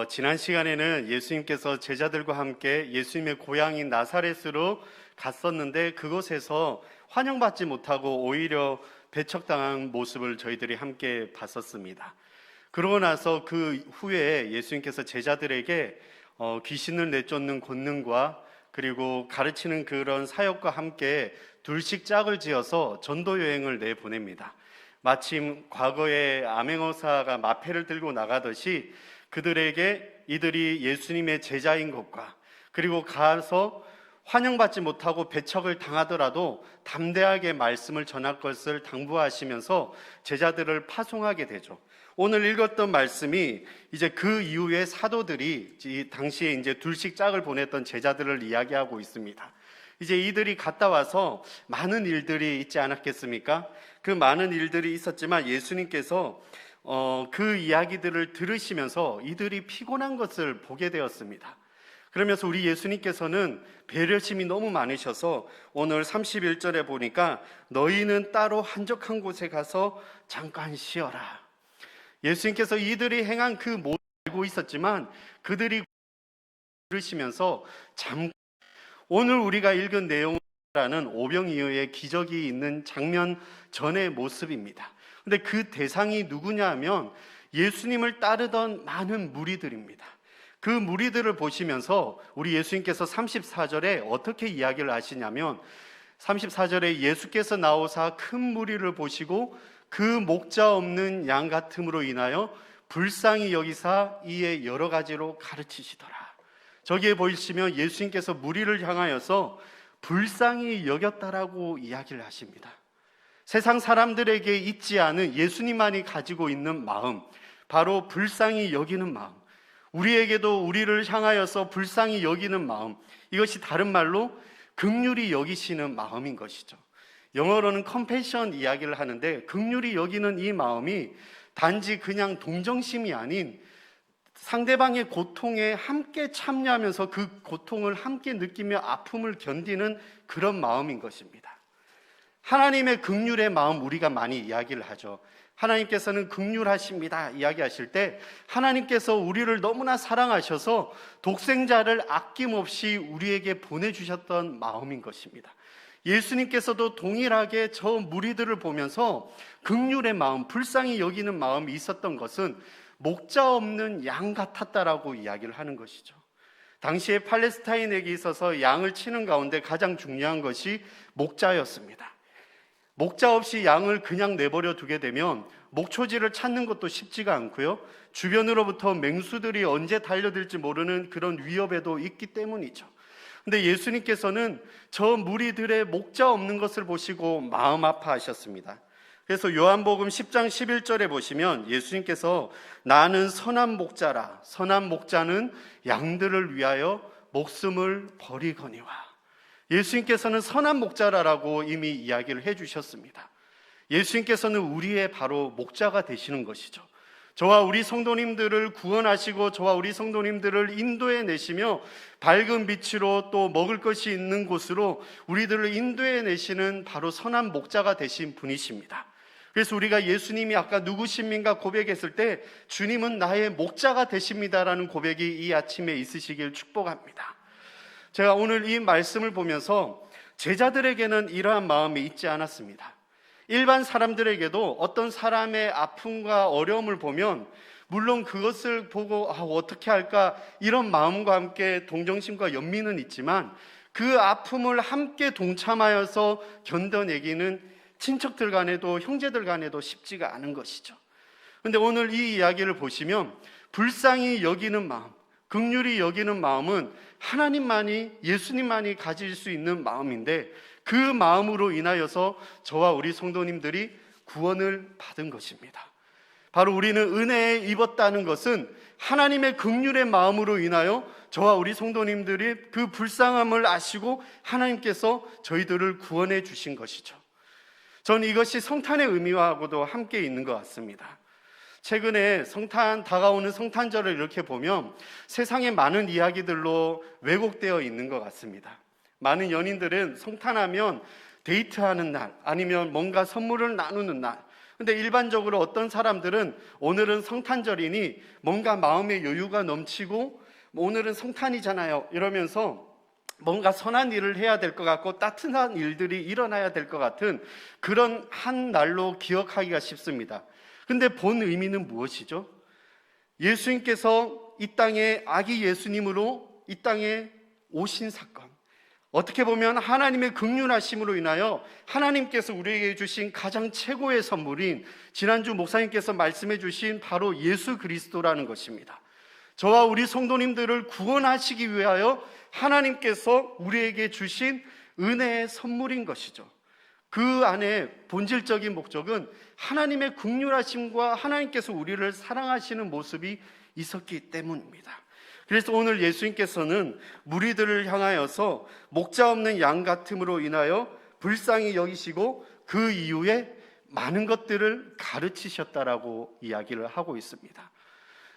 지난 시간에는 예수님께서 제자들과 함께 예수님의 고향인 나사렛으로 갔었는데 그곳에서 환영받지 못하고 오히려 배척당한 모습을 저희들이 함께 봤었습니다. 그러고 나서 그 후에 예수님께서 제자들에게 귀신을 내쫓는 권능과 그리고 가르치는 그런 사역과 함께 둘씩 짝을 지어서 전도 여행을 내보냅니다. 마침 과거에 암행어사가 마패를 들고 나가듯이 그들에게 이들이 예수님의 제자인 것과 그리고 가서 환영받지 못하고 배척을 당하더라도 담대하게 말씀을 전할 것을 당부하시면서 제자들을 파송하게 되죠. 오늘 읽었던 말씀이 이제 그 이후에 사도들이 당시에 이제 둘씩 짝을 보냈던 제자들을 이야기하고 있습니다. 이제 이들이 갔다 와서 많은 일들이 있지 않았겠습니까? 그 많은 일들이 있었지만 예수님께서 그 이야기들을 들으시면서 이들이 피곤한 것을 보게 되었습니다. 그러면서 우리 예수님께서는 배려심이 너무 많으셔서 오늘 31절에 보니까 너희는 따로 한적한 곳에 가서 잠깐 쉬어라. 예수님께서 이들이 행한 그 모습을 알고 있었지만 그들이 들으시면서 오늘 우리가 읽은 내용이라는 오병이어의 기적이 있는 장면 전의 모습입니다. 근데 그 대상이 누구냐 하면 예수님을 따르던 많은 무리들입니다. 그 무리들을 보시면서 우리 예수님께서 34절에 어떻게 이야기를 하시냐면 34절에 예수께서 나오사 큰 무리를 보시고 그 목자 없는 양 같음으로 인하여 불쌍히 여기사 이에 여러 가지로 가르치시더라. 저기에 보이시면 예수님께서 무리를 향하여서 불쌍히 여겼다라고 이야기를 하십니다. 세상 사람들에게 있지 않은 예수님만이 가지고 있는 마음, 바로 불쌍히 여기는 마음, 우리에게도 우리를 향하여서 불쌍히 여기는 마음, 이것이 다른 말로 긍휼히 여기시는 마음인 것이죠. 영어로는 컴패션 이야기를 하는데 긍휼히 여기는 이 마음이 단지 그냥 동정심이 아닌 상대방의 고통에 함께 참여하면서 그 고통을 함께 느끼며 아픔을 견디는 그런 마음인 것입니다. 하나님의 긍휼의 마음 우리가 많이 이야기를 하죠. 하나님께서는 긍휼하십니다 이야기하실 때 하나님께서 우리를 너무나 사랑하셔서 독생자를 아낌없이 우리에게 보내주셨던 마음인 것입니다. 예수님께서도 동일하게 저 무리들을 보면서 긍휼의 마음, 불쌍히 여기는 마음이 있었던 것은 목자 없는 양 같았다라고 이야기를 하는 것이죠. 당시에 팔레스타인에게 있어서 양을 치는 가운데 가장 중요한 것이 목자였습니다. 목자 없이 양을 그냥 내버려 두게 되면 목초지를 찾는 것도 쉽지가 않고요. 주변으로부터 맹수들이 언제 달려들지 모르는 그런 위협에도 있기 때문이죠. 근데 예수님께서는 저 무리들의 목자 없는 것을 보시고 마음 아파하셨습니다. 그래서 요한복음 10장 11절에 보시면 예수님께서 나는 선한 목자라. 선한 목자는 양들을 위하여 목숨을 버리거니와. 예수님께서는 선한 목자라고 이미 이야기를 해주셨습니다. 예수님께서는 우리의 바로 목자가 되시는 것이죠. 저와 우리 성도님들을 구원하시고 저와 우리 성도님들을 인도해 내시며 밝은 빛으로 또 먹을 것이 있는 곳으로 우리들을 인도해 내시는 바로 선한 목자가 되신 분이십니다. 그래서 우리가 예수님이 아까 누구십니까 고백했을 때 주님은 나의 목자가 되십니다라는 고백이 이 아침에 있으시길 축복합니다. 제가 오늘 이 말씀을 보면서 제자들에게는 이러한 마음이 있지 않았습니다. 일반 사람들에게도 어떤 사람의 아픔과 어려움을 보면 물론 그것을 보고 어떻게 할까 이런 마음과 함께 동정심과 연민은 있지만 그 아픔을 함께 동참하여서 견뎌내기는 친척들 간에도 형제들 간에도 쉽지가 않은 것이죠. 그런데 오늘 이 이야기를 보시면 불쌍히 여기는 마음, 긍휼히 여기는 마음은 하나님만이 예수님만이 가질 수 있는 마음인데 그 마음으로 인하여서 저와 우리 성도님들이 구원을 받은 것입니다. 바로 우리는 은혜에 입었다는 것은 하나님의 긍휼의 마음으로 인하여 저와 우리 성도님들이 그 불쌍함을 아시고 하나님께서 저희들을 구원해 주신 것이죠. 저는 이것이 성탄의 의미와도 함께 있는 것 같습니다. 최근에 다가오는 성탄절을 이렇게 보면 세상의 많은 이야기들로 왜곡되어 있는 것 같습니다. 많은 연인들은 성탄하면 데이트하는 날, 아니면 뭔가 선물을 나누는 날, 근데 일반적으로 어떤 사람들은 오늘은 성탄절이니 뭔가 마음의 여유가 넘치고 오늘은 성탄이잖아요 이러면서 뭔가 선한 일을 해야 될 것 같고 따뜻한 일들이 일어나야 될 것 같은 그런 한 날로 기억하기가 쉽습니다. 근데 본 의미는 무엇이죠? 예수님께서 이 땅에 아기 예수님으로 이 땅에 오신 사건, 어떻게 보면 하나님의 긍휼하심으로 인하여 하나님께서 우리에게 주신 가장 최고의 선물인 지난주 목사님께서 말씀해 주신 바로 예수 그리스도라는 것입니다. 저와 우리 성도님들을 구원하시기 위하여 하나님께서 우리에게 주신 은혜의 선물인 것이죠. 그 안에 본질적인 목적은 하나님의 긍휼하심과 하나님께서 우리를 사랑하시는 모습이 있었기 때문입니다. 그래서 오늘 예수님께서는 무리들을 향하여서 목자 없는 양 같음으로 인하여 불쌍히 여기시고 그 이후에 많은 것들을 가르치셨다라고 이야기를 하고 있습니다.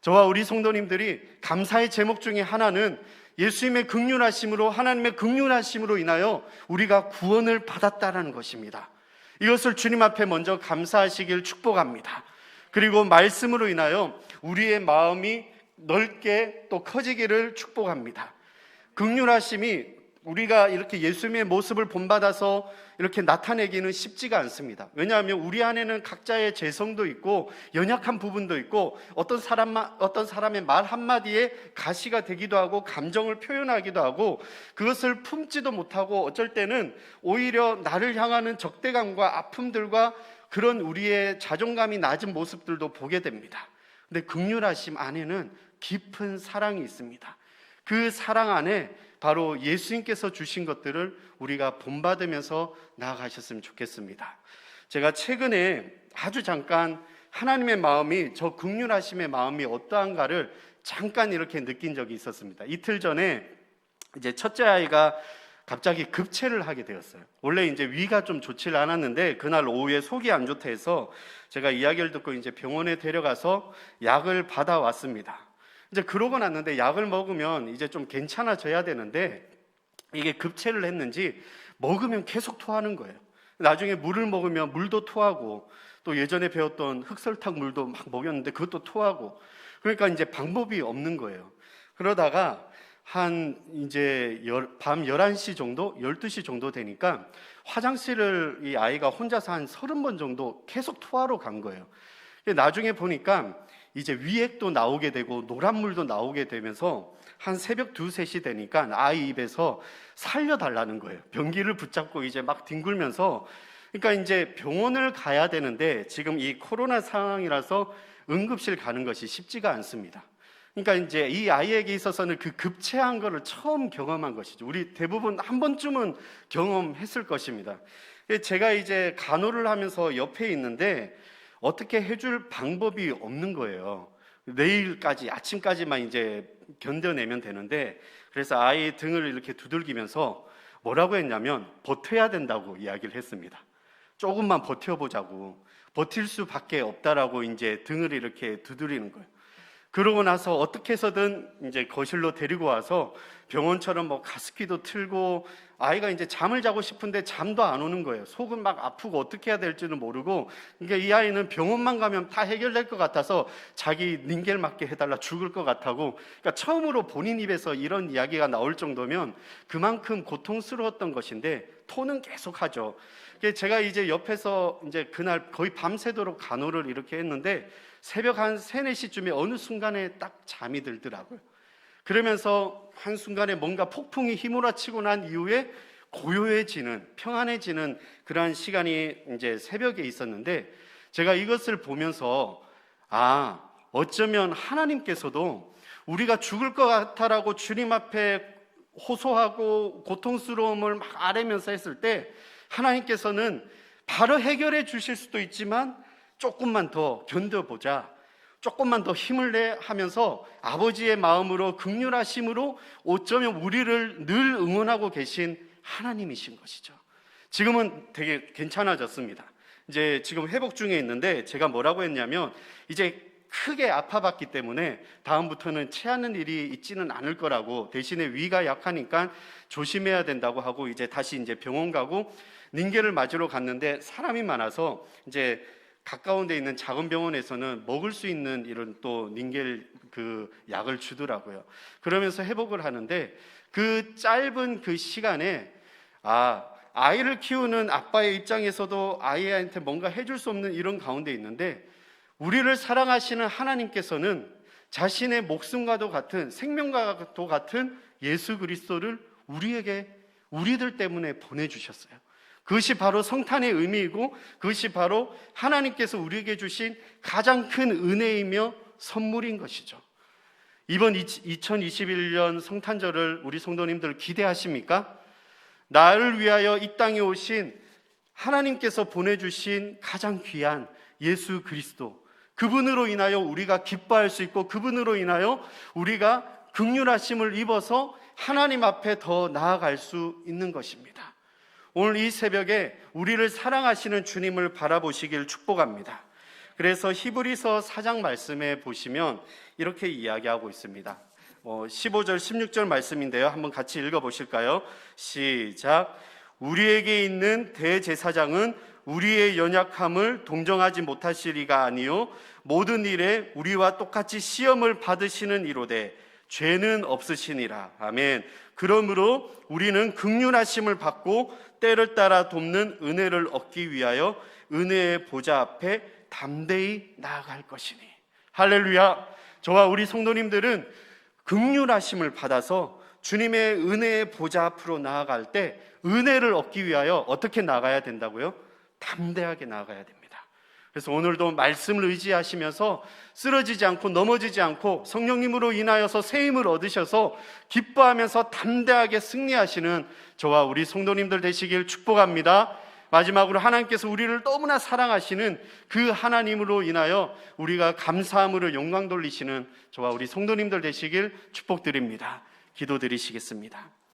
저와 우리 성도님들이 감사의 제목 중에 하나는 예수님의 긍휼하심으로, 하나님의 긍휼하심으로 인하여 우리가 구원을 받았다라는 것입니다. 이것을 주님 앞에 먼저 감사하시길 축복합니다. 그리고 말씀으로 인하여 우리의 마음이 넓게 또 커지기를 축복합니다. 긍휼하심이 우리가 이렇게 예수님의 모습을 본받아서 이렇게 나타내기는 쉽지가 않습니다. 왜냐하면 우리 안에는 각자의 재성도 있고 연약한 부분도 있고 어떤 사람의 말 한마디에 가시가 되기도 하고 감정을 표현하기도 하고 그것을 품지도 못하고 어쩔 때는 오히려 나를 향하는 적대감과 아픔들과 그런 우리의 자존감이 낮은 모습들도 보게 됩니다. 근데 긍휼하심 안에는 깊은 사랑이 있습니다. 그 사랑 안에 바로 예수님께서 주신 것들을 우리가 본받으면서 나아가셨으면 좋겠습니다. 제가 최근에 아주 잠깐 하나님의 마음이, 저 긍휼하심의 마음이 어떠한가를 잠깐 이렇게 느낀 적이 있었습니다. 이틀 전에 이제 첫째 아이가 갑자기 급체를 하게 되었어요. 원래 이제 위가 좀 좋지 않았는데 그날 오후에 속이 안 좋다 해서 제가 이야기를 듣고 이제 병원에 데려가서 약을 받아왔습니다. 이제 그러고 났는데 약을 먹으면 이제 좀 괜찮아져야 되는데 이게 급체를 했는지 먹으면 계속 토하는 거예요. 나중에 물을 먹으면 물도 토하고 또 예전에 배웠던 흑설탕 물도 막 먹였는데 그것도 토하고, 그러니까 이제 방법이 없는 거예요. 그러다가 한 이제 밤 11시 정도, 12시 정도 되니까 화장실을 이 아이가 혼자서 한 30번 정도 계속 토하러 간 거예요. 나중에 보니까 이제 위액도 나오게 되고 노란물도 나오게 되면서 한 새벽 2, 3시 되니까 아이 입에서 살려달라는 거예요. 변기를 붙잡고 이제 막 뒹굴면서, 그러니까 이제 병원을 가야 되는데 지금 이 코로나 상황이라서 응급실 가는 것이 쉽지가 않습니다. 그러니까 이제 이 아이에게 있어서는 그 급체한 거를 처음 경험한 것이죠. 우리 대부분 한 번쯤은 경험했을 것입니다. 제가 이제 간호를 하면서 옆에 있는데 어떻게 해줄 방법이 없는 거예요. 내일까지, 아침까지만 이제 견뎌내면 되는데, 그래서 아이 등을 이렇게 두들기면서 뭐라고 했냐면 버텨야 된다고 이야기를 했습니다. 조금만 버텨보자고, 버틸 수밖에 없다라고 이제 등을 이렇게 두드리는 거예요. 그러고 나서 어떻게 해서든 이제 거실로 데리고 와서 병원처럼 뭐 가습기도 틀고 아이가 이제 잠을 자고 싶은데 잠도 안 오는 거예요. 속은 막 아프고 어떻게 해야 될지는 모르고, 그러니까 이 아이는 병원만 가면 다 해결될 것 같아서 자기 닌겔 맞게 해달라, 죽을 것 같다고. 그러니까 처음으로 본인 입에서 이런 이야기가 나올 정도면 그만큼 고통스러웠던 것인데 토는 계속하죠. 제가 이제 옆에서 이제 그날 거의 밤새도록 간호를 이렇게 했는데 새벽 한 3, 4시쯤에 어느 순간에 딱 잠이 들더라고요. 그러면서 한순간에 뭔가 폭풍이 휘몰아치고 난 이후에 고요해지는, 평안해지는 그러한 시간이 이제 새벽에 있었는데, 제가 이것을 보면서 어쩌면 하나님께서도 우리가 죽을 것 같아라고 주님 앞에 호소하고 고통스러움을 막 아뢰면서 했을 때 하나님께서는 바로 해결해 주실 수도 있지만 조금만 더 견뎌보자, 조금만 더 힘을 내 하면서 아버지의 마음으로 긍휼하심으로 어쩌면 우리를 늘 응원하고 계신 하나님이신 것이죠. 지금은 되게 괜찮아졌습니다. 이제 지금 회복 중에 있는데 제가 뭐라고 했냐면 이제 크게 아파봤기 때문에 다음부터는 체하는 일이 있지는 않을 거라고, 대신에 위가 약하니까 조심해야 된다고 하고 이제 다시 이제 병원 가고 닌겔을 맞으러 갔는데 사람이 많아서 이제 가까운 데 있는 작은 병원에서는 먹을 수 있는 이런 또 닌겔 약을 주더라고요. 그러면서 회복을 하는데 그 짧은 그 시간에 아이를 키우는 아빠의 입장에서도 아이한테 뭔가 해줄 수 없는 이런 가운데 있는데, 우리를 사랑하시는 하나님께서는 자신의 목숨과도 같은, 생명과도 같은 예수 그리스도를 우리들 때문에 보내주셨어요. 그것이 바로 성탄의 의미이고, 그것이 바로 하나님께서 우리에게 주신 가장 큰 은혜이며 선물인 것이죠. 이번 2021년 성탄절을 우리 성도님들 기대하십니까? 나를 위하여 이 땅에 오신 하나님께서 보내주신 가장 귀한 예수 그리스도, 그분으로 인하여 우리가 기뻐할 수 있고, 그분으로 인하여 우리가 긍휼하심을 입어서 하나님 앞에 더 나아갈 수 있는 것입니다. 오늘 이 새벽에 우리를 사랑하시는 주님을 바라보시길 축복합니다. 그래서 히브리서 4장 말씀에 보시면 이렇게 이야기하고 있습니다. 15절 16절 말씀인데요, 한번 같이 읽어보실까요? 시작. 우리에게 있는 대제사장은 우리의 연약함을 동정하지 못하시리가 아니요 모든 일에 우리와 똑같이 시험을 받으시는 이로되 죄는 없으시니라. 아멘. 그러므로 우리는 긍휼하심을 받고 때를 따라 돕는 은혜를 얻기 위하여 은혜의 보좌 앞에 담대히 나아갈 것이니. 할렐루야. 저와 우리 성도님들은 긍휼하심을 받아서 주님의 은혜의 보좌 앞으로 나아갈 때 은혜를 얻기 위하여 어떻게 나가야 된다고요? 담대하게 나아가야 됩니다. 그래서 오늘도 말씀을 의지하시면서 쓰러지지 않고 넘어지지 않고 성령님으로 인하여서 새 힘을 얻으셔서 기뻐하면서 담대하게 승리하시는 저와 우리 성도님들 되시길 축복합니다. 마지막으로 하나님께서 우리를 너무나 사랑하시는 그 하나님으로 인하여 우리가 감사함으로 영광 돌리시는 저와 우리 성도님들 되시길 축복드립니다. 기도드리시겠습니다.